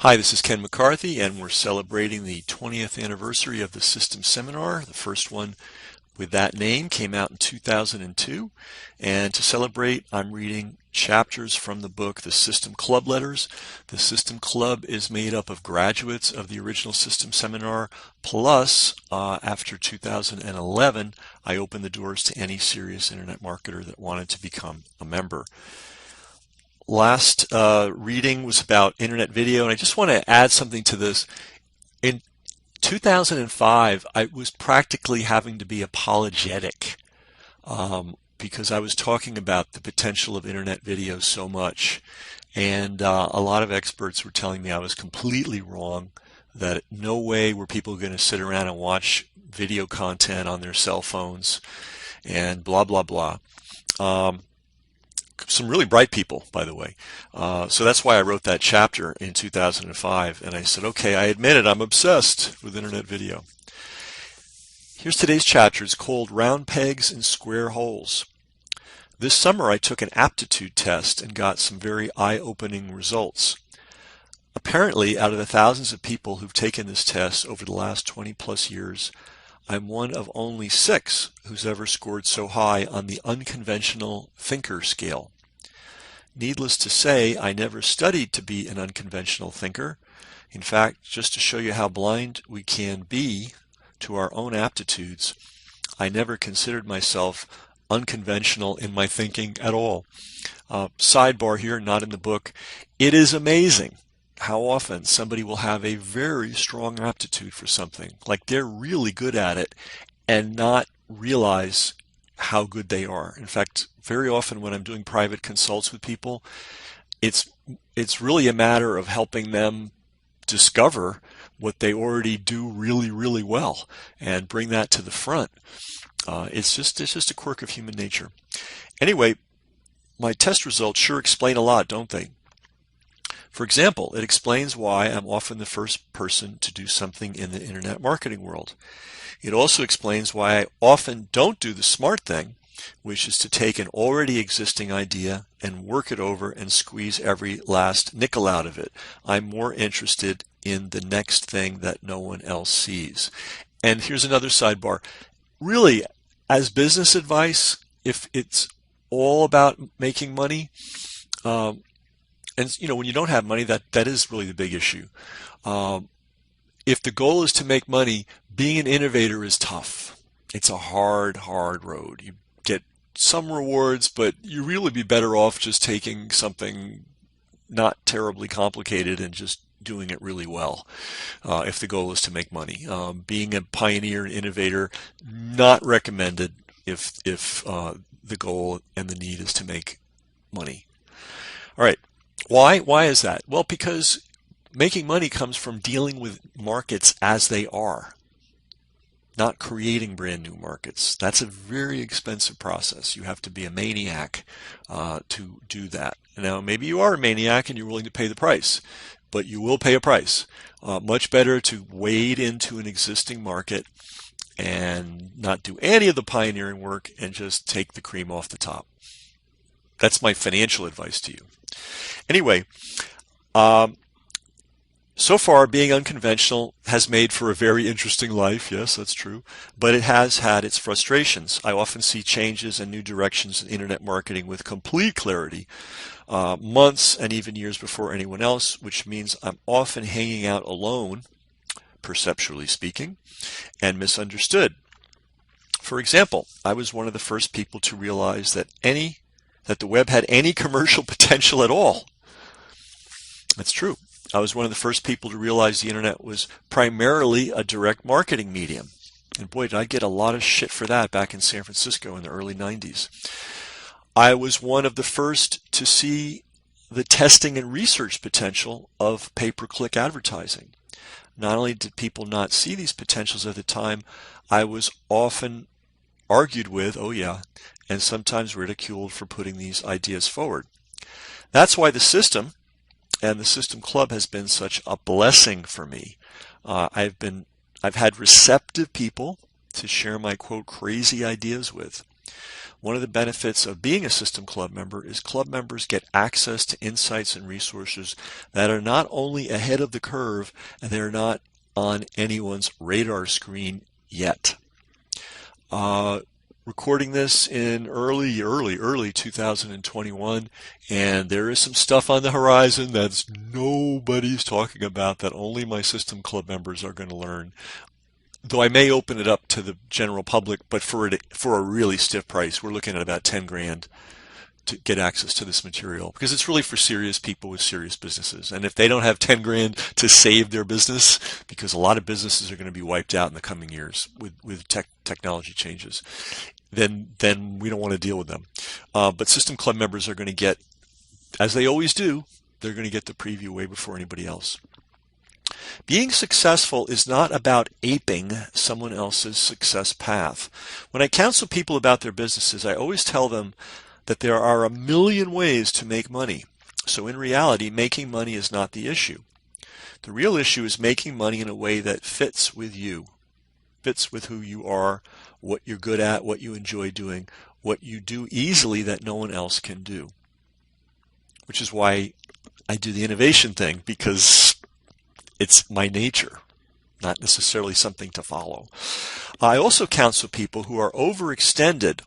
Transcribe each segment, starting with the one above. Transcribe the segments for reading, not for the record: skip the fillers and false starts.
Hi, this is Ken McCarthy, and we're celebrating the 20th anniversary of the System Seminar. The first one with that name came out in 2002. And to celebrate, I'm reading chapters from the book, The System Club Letters. The System Club is made up of graduates of the original System Seminar, plus, after 2011, I opened the doors to any serious internet marketer that wanted to become a member. Last reading was about internet video, and I just want to add something to this. In 2005, I was practically having to be apologetic because I was talking about the potential of internet video so much, and a lot of experts were telling me I was completely wrong, that no way were people going to sit around and watch video content on their cell phones, and blah, blah, blah. Some really bright people, by the way. So that's why I wrote that chapter in 2005. And I said, okay, I admit it, I'm obsessed with internet video. Here's today's chapter. It's called Round Pegs in Square Holes. This summer I took an aptitude test and got some very eye-opening results. Apparently, out of the thousands of people who've taken this test over the last 20 plus years, I'm one of only 6 who's ever scored so high on the unconventional thinker scale. Needless to say, I never studied to be an unconventional thinker. In fact, just to show you how blind we can be to our own aptitudes, I never considered myself unconventional in my thinking at all. Sidebar here, not in the book. It is amazing how often somebody will have a very strong aptitude for something, like they're really good at it, and not realize how good they are. In fact, very often when I'm doing private consults with people, it's really a matter of helping them discover what they already do really, really well and bring that to the front. It's just a quirk of human nature. Anyway, my test results sure explain a lot, don't they? For example, it explains why I'm often the first person to do something in the internet marketing world. It also explains why I often don't do the smart thing, which is to take an already existing idea and work it over and squeeze every last nickel out of it. I'm more interested in the next thing that no one else sees. And here's another sidebar. Really, as business advice, if it's all about making money, and when you don't have money, that is really the big issue. If the goal is to make money, being an innovator is tough. It's a hard, hard road. You get some rewards, but you really be better off just taking something not terribly complicated and just doing it really well if the goal is to make money. Being a pioneer and innovator, not recommended if the goal and the need is to make money. All right. Why is that? Well, because making money comes from dealing with markets as they are, not creating brand new markets. That's a very expensive process. You have to be a maniac to do that. Now, maybe you are a maniac and you're willing to pay the price, but you will pay a price. Much better to wade into an existing market and not do any of the pioneering work and just take the cream off the top. That's my financial advice to you. Anyway, so far being unconventional has made for a very interesting life. Yes, that's true. But it has had its frustrations. I often see changes and new directions in internet marketing with complete clarity, months and even years before anyone else, which means I'm often hanging out alone, perceptually speaking, and misunderstood. For example, I was one of the first people to realize that the web had any commercial potential at all. That's true. I was one of the first people to realize the internet was primarily a direct marketing medium. And boy, did I get a lot of shit for that back in San Francisco in the early 90s. I was one of the first to see the testing and research potential of pay-per-click advertising. Not only did people not see these potentials at the time, I was often argued with, oh yeah, and sometimes ridiculed for putting these ideas forward. That's why the system and the System Club has been such a blessing for me. I've had receptive people to share my quote crazy ideas with. One of the benefits of being a System Club member is club members get access to insights and resources that are not only ahead of the curve, and they're not on anyone's radar screen yet. Recording this in early 2021, and there is some stuff on the horizon that's nobody's talking about that only my System Club members are going to learn. Though I may open it up to the general public, but for a really stiff price. We're looking at about 10 grand to get access to this material, because it's really for serious people with serious businesses. And if they don't have 10 grand to save their business, because a lot of businesses are going to be wiped out in the coming years with technology changes, then we don't want to deal with them. But System Club members are going to get, as they always do, they're going to get the preview way before anybody else. Being successful is not about aping someone else's success path. When I counsel people about their businesses, I always tell them that there are a million ways to make money. So in reality, making money is not the issue. The real issue is making money in a way that fits with you, fits with who you are, what you're good at, what you enjoy doing, what you do easily that no one else can do. Which is why I do the innovation thing, because it's my nature, not necessarily something to follow. I also counsel people who are overextended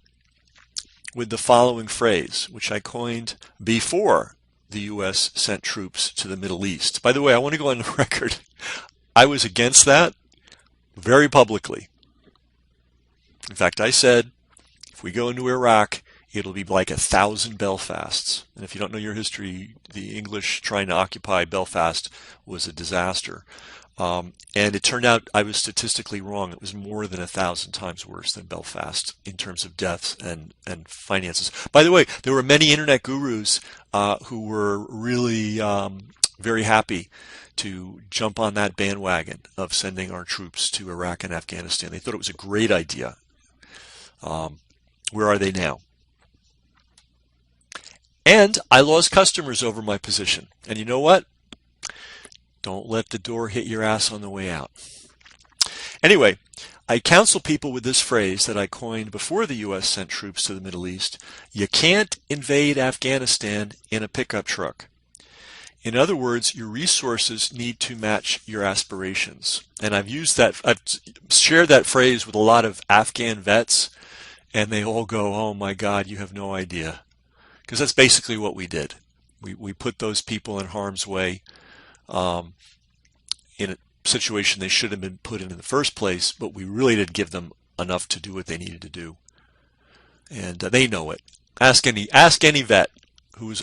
with the following phrase, which I coined before the U.S. sent troops to the Middle East. By the way, I want to go on the record. I was against that very publicly. In fact, I said, if we go into Iraq, it'll be like 1,000 Belfasts. And if you don't know your history, the English trying to occupy Belfast was a disaster. And it turned out I was statistically wrong. It was more than 1,000 times worse than Belfast in terms of deaths and finances. By the way, there were many internet gurus who were really very happy to jump on that bandwagon of sending our troops to Iraq and Afghanistan. They thought it was a great idea. Where are they now? And I lost customers over my position. And you know what? Don't let the door hit your ass on the way out. Anyway, I counsel people with this phrase that I coined before the U.S. sent troops to the Middle East. You can't invade Afghanistan in a pickup truck. In other words, your resources need to match your aspirations. And I've shared that phrase with a lot of Afghan vets, and they all go, oh my God, you have no idea. Because that's basically what we did. We put those people in harm's way in a situation they should have been put in the first place, but we really didn't give them enough to do what they needed to do. And they know it. Ask any vet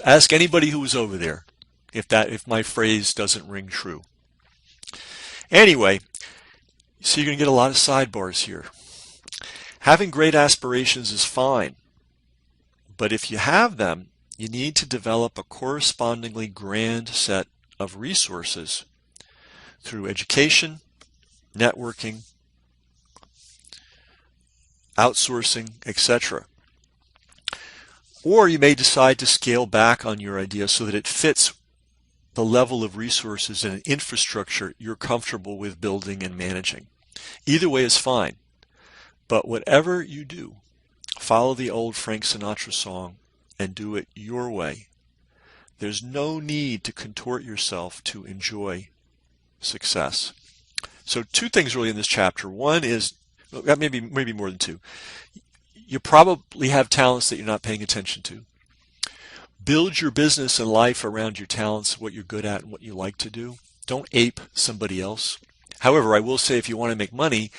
ask anybody who was over there if my phrase doesn't ring true. Anyway, so you're going to get a lot of sidebars here. Having great aspirations is fine. But if you have them, you need to develop a correspondingly grand set of resources through education, networking, outsourcing, etc. Or you may decide to scale back on your idea so that it fits the level of resources and infrastructure you're comfortable with building and managing. Either way is fine. But whatever you do, follow the old Frank Sinatra song and do it your way. There's no need to contort yourself to enjoy success. So two things really in this chapter. One is, maybe more than two. You probably have talents that you're not paying attention to. Build your business and life around your talents, what you're good at and what you like to do. Don't ape somebody else. However, I will say if you want to make money,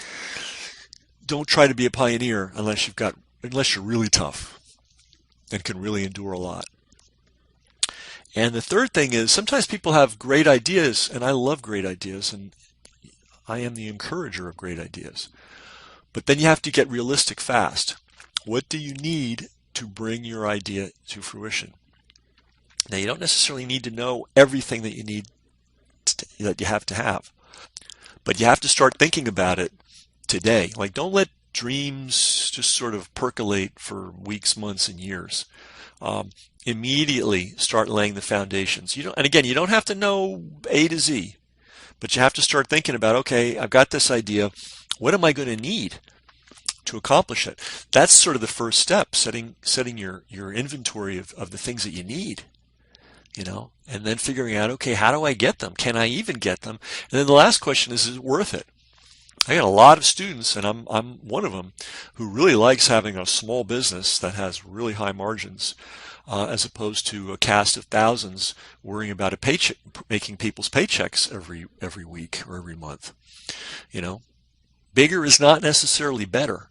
don't try to be a pioneer unless you're really tough and can really endure a lot. And the third thing is sometimes people have great ideas, and I love great ideas, and I am the encourager of great ideas. But then you have to get realistic fast. What do you need to bring your idea to fruition? Now, you don't necessarily need to know everything that that you have to have, but you have to start thinking about it today. Like, don't let dreams just sort of percolate for weeks, months, and years. Immediately start laying the foundations. And again, you don't have to know A to Z, but you have to start thinking about, okay, I've got this idea. What am I going to need? to accomplish it. That's sort of the first step, setting your inventory of the things that you need, and then figuring out, okay, how do I get them? Can I even get them? And then the last question is it worth it? I got a lot of students, and I'm one of them, who really likes having a small business that has really high margins, as opposed to a cast of thousands worrying about a paycheck, making people's paychecks every week or every month. Bigger is not necessarily better.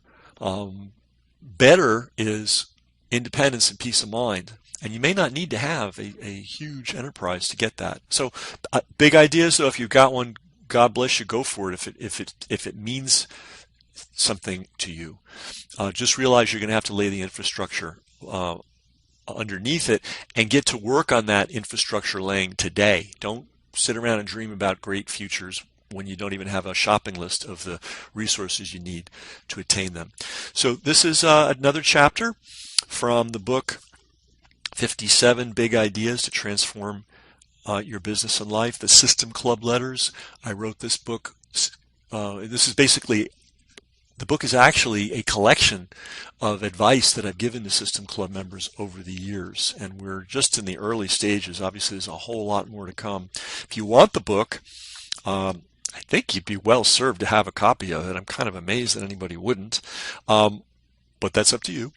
Better is independence and peace of mind. And you may not need to have a huge enterprise to get that. So big ideas, though, if you've got one, God bless you, go for it if it means something to you. Just realize you're going to have to lay the infrastructure underneath it and get to work on that infrastructure laying today. Don't sit around and dream about great futures when you don't even have a shopping list of the resources you need to attain them. So this is another chapter from the book 57 Big Ideas to Transform Your Business and Life, the System Club Letters. I wrote this book. This is basically, the book is actually a collection of advice that I've given to System Club members over the years, and we're just in the early stages. Obviously, there's a whole lot more to come. If you want the book, I think you'd be well served to have a copy of it. I'm kind of amazed that anybody wouldn't. But that's up to you.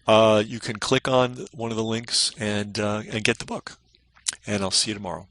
You can click on one of the links and get the book. And I'll see you tomorrow.